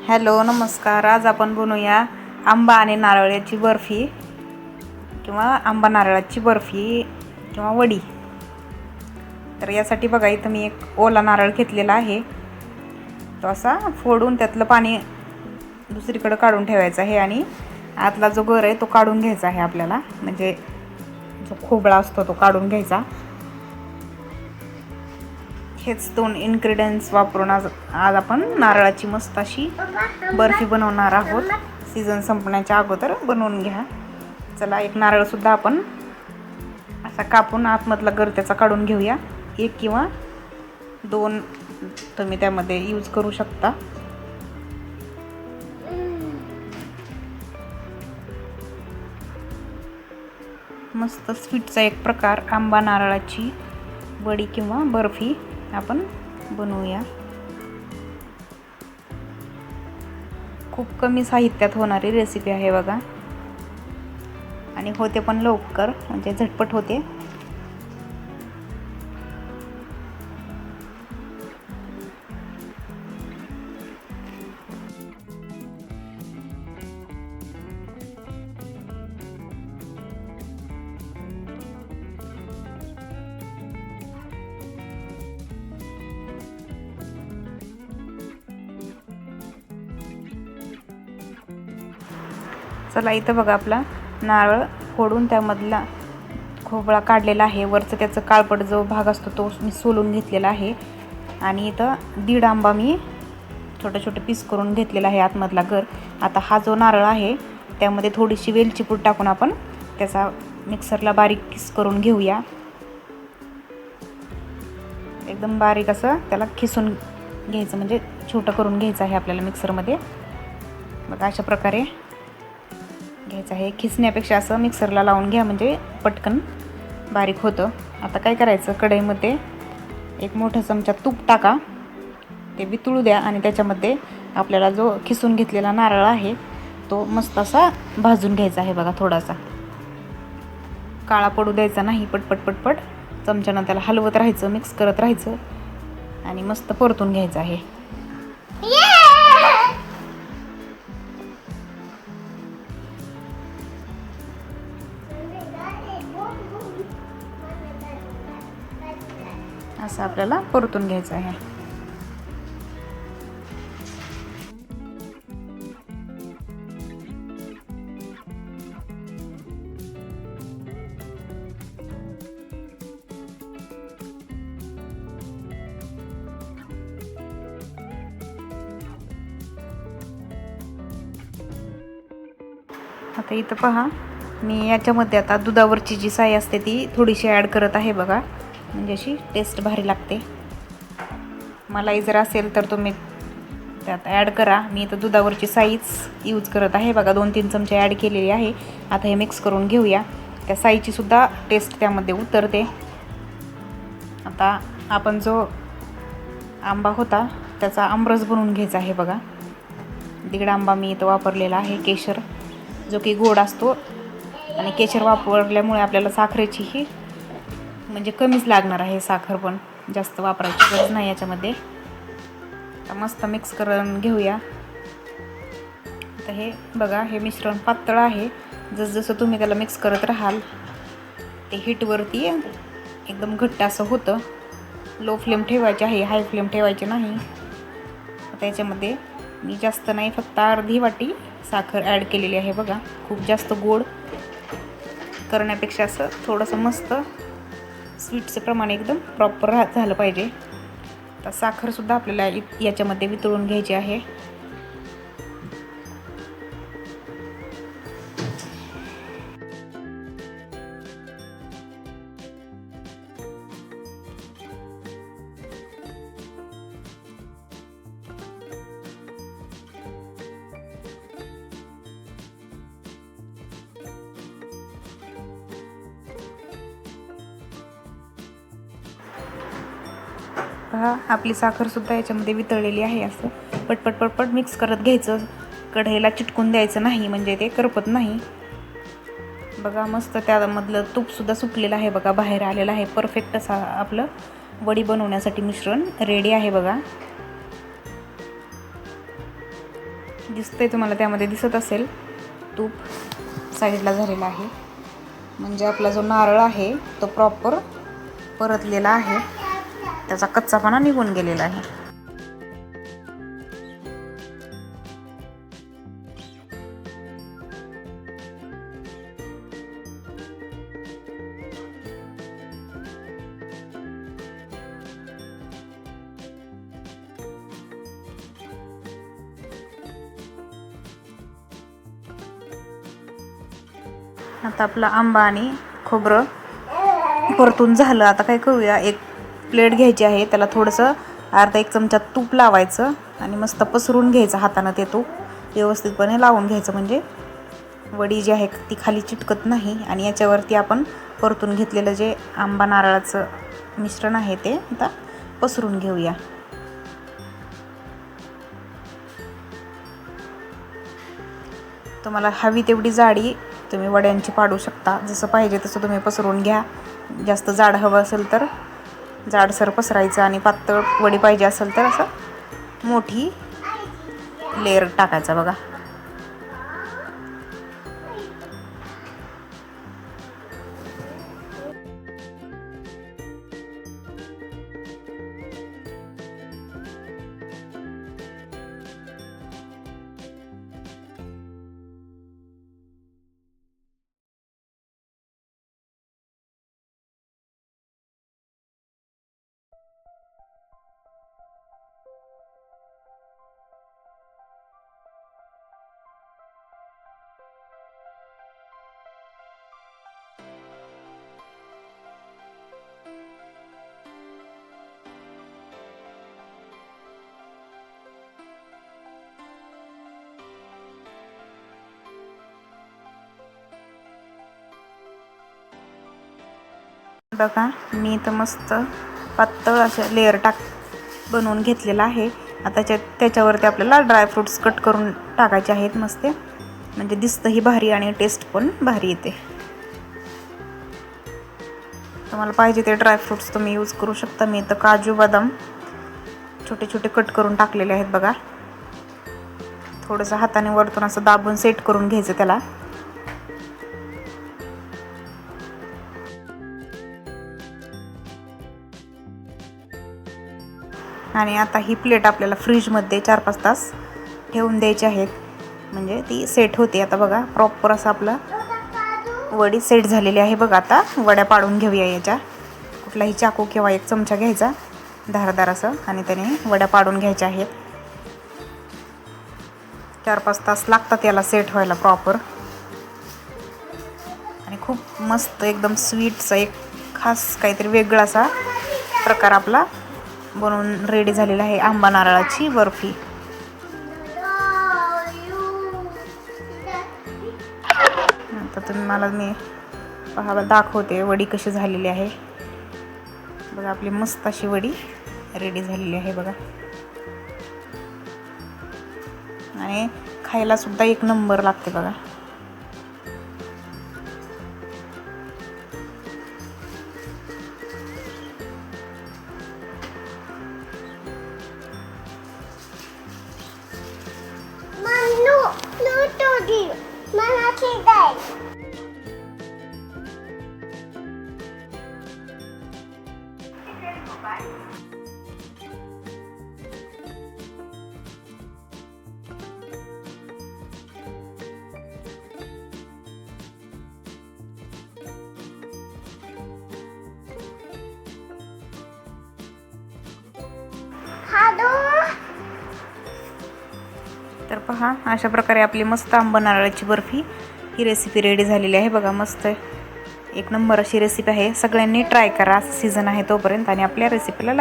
Hello नमस्कार. आज आपण बनवूया आंबा आणि नारळाची बर्फी किंवा आंबा नारळाची बर्फी किंवा वडी. तर यासाठी बघा, इथं मी एक ओला नारळ घेतलेला आहे. तो असा फोडून त्यातलं पाणी दुसरीकडे काढून ठेवायचं आहे आणि आतला जो गर आहे तो काढून घ्यायचा आहे आपल्याला, म्हणजे जो खोबळा असतो तो काढून घ्यायचा. हेच दोन इन्ग्रेडियंट्स वापरून आज आपण नारळाची मस्त अशी बर्फी बनवणार आहोत. सीझन संपण्याच्या अगोदर बनवून घ्या. चला, एक नारळसुद्धा आपण असा कापून आतमधला गर त्याचा काढून घेऊया. 1 किंवा 2 तुम्ही त्यामध्ये यूज करू शकता. मस्त स्वीटचा एक प्रकार आंबा नारळाची वडी किंवा बर्फी आपण बनवूया. खूप कमी साहित्यात होणारी रेसिपी आहे बघा, आणि होते पण लवकर, म्हणजे झटपट होते. चला, इथं बघा आपला नारळ फोडून त्यामधला खोबळा काढलेला आहे. वरचं त्याचं काळपट जो भाग असतो तो मी सोलून घेतलेला आहे. आणि इथं 1.5 आंबा मी छोटे छोटे पीस करून घेतलेला आहे, आतमधला गर. आता हा जो नारळ आहे त्यामध्ये थोडीशी वेलची पूड टाकून आपण त्याचा मिक्सरला बारीक किस करून घेऊया. एकदम बारीक असं त्याला खिसून घ्यायचं, म्हणजे छोटं करून घ्यायचं आहे आपल्याला मिक्सरमध्ये. बघा, अशा प्रकारे घ्यायचं आहे. खिसण्यापेक्षा असं मिक्सरला लावून घ्या, म्हणजे पटकन बारीक होतं. आता काय करायचं, कढईमध्ये 1 मोठा चमचा तूप टाका, ते वितळू द्या आणि त्याच्यामध्ये आपल्याला जो खिसून घेतलेला नारळ आहे तो मस्त असा भाजून घ्यायचा आहे. बघा, थोडासा काळा पडू द्यायचा नाही. पटपट पटपट चमच्यानं त्याला हलवत राहायचं, मिक्स करत राहायचं आणि मस्त परतून घ्यायचं आहे. असं आपल्याला परतून घ्यायचं आहे. आता इथं पहा, मी याच्यामध्ये आता दुधावरची जी साय असते ती थोडीशी ॲड करत आहे बघा, म्हणजे अशी टेस्ट भारी लागते. मलाई जर असेल तर तुम्ही त्यात ॲड करा. मी इथं दुधावरची साईच यूज करत आहे बघा. 2-3 चमचे ॲड केलेली आहे. आता हे मिक्स करून घेऊया. त्या साईची सुद्धा टेस्ट त्यामध्ये उतरते. आता आपण जो आंबा होता त्याचा आमरस बनवून घ्यायचा आहे बघा. 1.5 आंबा मी इथं वापरलेला आहे. केशर जो की गोड असतो, आणि केशर वापरल्यामुळे आपल्याला साखरेची ही म्हणजे कमीच लागणार आहे. साखर पण जास्त वापरायची गरज नाही याच्यामध्ये. आता मस्त मिक्स करून घेऊया. आता हे बघा, हे मिश्रण पातळ आहे. जसजसं तुम्ही त्याला मिक्स करत राहाल ते हीटवरती एकदम घट्ट असं होतं. लो फ्लेम ठेवायची आहे, हाय फ्लेम ठेवायची नाही. आता याच्यामध्ये मी जास्त नाही, फक्त अर्धी वाटी साखर ॲड केलेली आहे बघा. खूप जास्त गोड करण्यापेक्षा असं थोडंसं मस्त स्वीटचं प्रमाण एकदम प्रॉपर झालं पाहिजे. तर साखरसुद्धा आपल्याला याच्यामध्ये वितळून घ्यायची आहे. पहा, आपली साखरसुद्धा याच्यामध्ये वितळलेली आहे. असं पटपट पटपट मिक्स करत घ्यायचं. कढईला चिटकून द्यायचं नाही, म्हणजे ते करपत नाही. बघा, मस्त त्यामधलं तूपसुद्धा सुटलेलं आहे बघा, बाहेर आलेलं आहे. परफेक्ट असा आपलं वडी बनवण्यासाठी मिश्रण रेडी आहे बघा. दिसतंय तुम्हाला, त्यामध्ये दिसत असेल तूप साईडला झालेला आहे. म्हणजे आपला जो नारळ आहे तो प्रॉपर परतलेला आहे, त्याचा कच्चापणा निघून गेलेला आहे. आता आपला आंबा आणि खोबरं परतून झालं. आता काय करूया, एक प्लेट घ्यायची आहे, त्याला थोडंसं अर्धा 1 चमचा तूप लावायचं आणि मस्त पसरून घ्यायचं हातानं. ते तूप व्यवस्थितपणे लावून घ्यायचं, म्हणजे वडी जी आहे ती खाली चिटकत नाही. आणि याच्यावरती आपण परतून घेतलेलं जे आंबा नारळाचं मिश्रण आहे ते आता पसरून घेऊया. तुम्हाला हवी तेवढी जाडी तुम्ही वड्यांची पाडू शकता, जसं पाहिजे तसं तुम्ही पसरून घ्या. जास्त जाड हवं असेल तर जाडसर पसरायचं आणि पातळ वडी पाहिजे असेल तर असं मोठी लेअर टाकायचा बघा. बघा मी तर मस्त पातळ असं लेअर बनवून घेतलेला आहे. आता त्याच्यावरती आपल्याला ड्रायफ्रूट्स कट करून टाकायचे आहेत मस्त, म्हणजे दिसतंही भारी आणि टेस्ट पण भारी येते. तुम्हाला पाहिजे ते ड्रायफ्रूट्स तुम्ही यूज करू शकता. मी तर काजू बदाम छोटे छोटे कट करून टाकलेले आहेत बघा. थोडंसं हाताने वरतून असं दाबून सेट करून घ्यायचं त्याला. आणि आता ही प्लेट आपल्याला फ्रीजमध्ये 4-5 तास ठेवून द्यायची आहेत, म्हणजे ती सेट होते. आता बघा प्रॉपर असं आपलं वडी सेट झालेली आहे बघा. आता वड्या पाडून घेऊया याच्या. कुठलाही चाकू किंवा 1 चमचा घ्यायचा धारदार असं आणि त्याने वड्या पाडून घ्यायच्या आहेत. 4-5 तास लागतात याला सेट व्हायला प्रॉपर. आणि खूप मस्त एकदम स्वीटचा एक खास काहीतरी वेगळा असा प्रकार आपला बनवून रेडी झालेला आहे, आंबा नारळाची बर्फी. आता तुम्ही मला मी दाखवते वडी कशी झालेली आहे बघा. आपली मस्त अशी वडी रेडी झालेली आहे बघा. आणि खायला सुद्धा 1 नंबर लागते बघा. तर पहा अशा प्रकारे आपली मस्त आंबा नारळाची बर्फी ही रेसिपी रेडी झालेली आहे बघा. मस्त 1 नंबर अशी रेसिपी आहे. सगळ्यांनी ट्राय करा, सीझन आहे तोपर्यंत. आणि आपल्या रेसिपीला